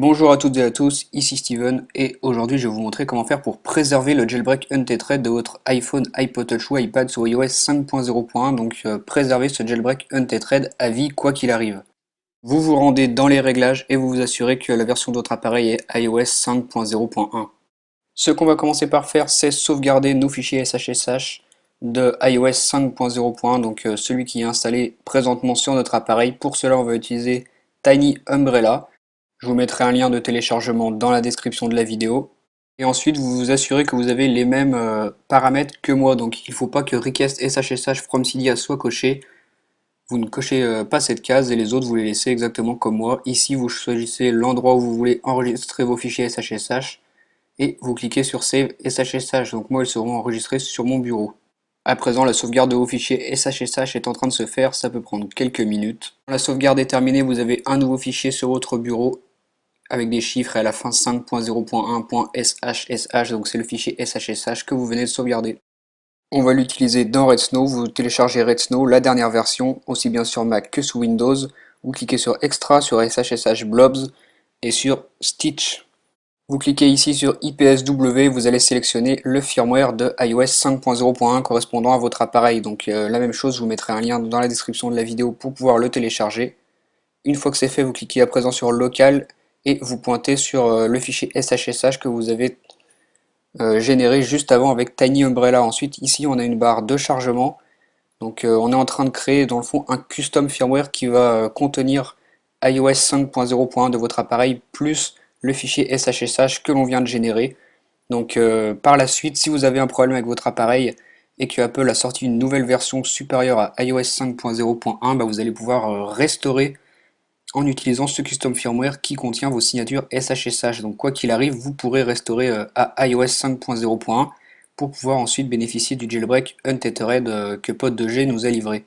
Bonjour à toutes et à tous, ici Steven et aujourd'hui je vais vous montrer comment faire pour préserver le jailbreak untethered de votre iPhone, iPod Touch ou iPad sur iOS 5.0.1, donc préserver ce jailbreak untethered à vie quoi qu'il arrive. Vous vous rendez dans les réglages et vous vous assurez que la version de votre appareil est iOS 5.0.1. Ce qu'on va commencer par faire, c'est sauvegarder nos fichiers SHSH de iOS 5.0.1, donc celui qui est installé présentement sur notre appareil. Pour cela on va utiliser Tiny Umbrella. Je vous mettrai un lien de téléchargement dans la description de la vidéo. Et ensuite, vous vous assurez que vous avez les mêmes paramètres que moi. Donc il ne faut pas que request SSH from Cydia soit coché. Vous ne cochez pas cette case et les autres, vous les laissez exactement comme moi. Ici, vous choisissez l'endroit où vous voulez enregistrer vos fichiers SSH et vous cliquez sur Save SSH. Donc moi, ils seront enregistrés sur mon bureau. À présent, la sauvegarde de vos fichiers SSH est en train de se faire, ça peut prendre quelques minutes. Quand la sauvegarde est terminée, vous avez un nouveau fichier sur votre bureau avec des chiffres et à la fin 5.0.1.sshsh, donc c'est le fichier SHSH que vous venez de sauvegarder. On va l'utiliser dans RedSnow, vous téléchargez RedSnow, la dernière version, aussi bien sur Mac que sous Windows. Vous cliquez sur Extra, sur SHSH Blobs et sur Stitch. Vous cliquez ici sur IPSW, vous allez sélectionner le firmware de iOS 5.0.1 correspondant à votre appareil. Donc la même chose, je vous mettrai un lien dans la description de la vidéo pour pouvoir le télécharger. Une fois que c'est fait, vous cliquez à présent sur Local et vous pointez sur le fichier SHSH que vous avez généré juste avant avec Tiny Umbrella. Ensuite, ici, on a une barre de chargement. Donc, on est en train de créer, dans le fond, un custom firmware qui va contenir iOS 5.0.1 de votre appareil, plus le fichier SHSH que l'on vient de générer. Donc, par la suite, si vous avez un problème avec votre appareil et que Apple a sorti une nouvelle version supérieure à iOS 5.0.1, bah, vous allez pouvoir restaurer en utilisant ce custom firmware qui contient vos signatures SHSH. Donc quoi qu'il arrive, vous pourrez restaurer à iOS 5.0.1 pour pouvoir ensuite bénéficier du jailbreak untethered que Pod2G nous a livré.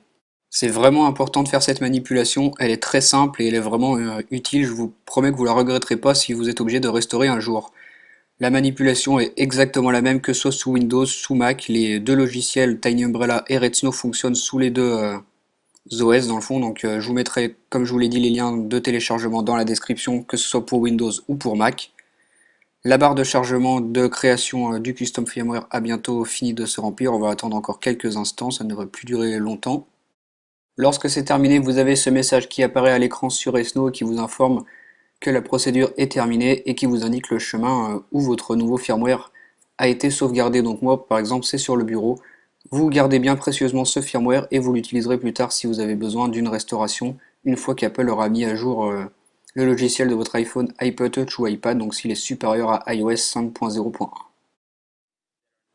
C'est vraiment important de faire cette manipulation, elle est très simple et elle est vraiment utile, je vous promets que vous la regretterez pas si vous êtes obligé de restaurer un jour. La manipulation est exactement la même que soit sous Windows, sous Mac, les deux logiciels Tiny Umbrella et RedSnow fonctionnent sous les deux OS dans le fond, donc je vous mettrai, comme je vous l'ai dit, les liens de téléchargement dans la description, que ce soit pour Windows ou pour Mac. La barre de chargement de création du custom firmware a bientôt fini de se remplir, on va attendre encore quelques instants, ça ne devrait plus durer longtemps. Lorsque c'est terminé, vous avez ce message qui apparaît à l'écran sur Esno qui vous informe que la procédure est terminée et qui vous indique le chemin où votre nouveau firmware a été sauvegardé. Donc moi, par exemple, c'est sur le bureau. Vous gardez bien précieusement ce firmware et vous l'utiliserez plus tard si vous avez besoin d'une restauration, une fois qu'Apple aura mis à jour le logiciel de votre iPhone, iPod Touch ou iPad, donc s'il est supérieur à iOS 5.0.1.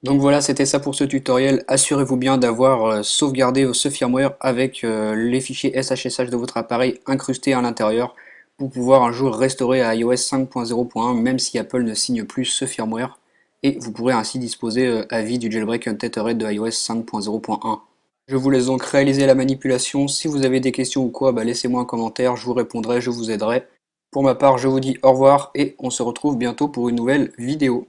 Donc voilà, c'était ça pour ce tutoriel. Assurez-vous bien d'avoir sauvegardé ce firmware avec les fichiers SHSH de votre appareil incrustés à l'intérieur pour pouvoir un jour restaurer à iOS 5.0.1 même si Apple ne signe plus ce firmware et vous pourrez ainsi disposer à vie du jailbreak untethered de iOS 5.0.1. Je vous laisse donc réaliser la manipulation. Si vous avez des questions ou quoi, bah laissez-moi un commentaire, je vous répondrai, je vous aiderai. Pour ma part, je vous dis au revoir et on se retrouve bientôt pour une nouvelle vidéo.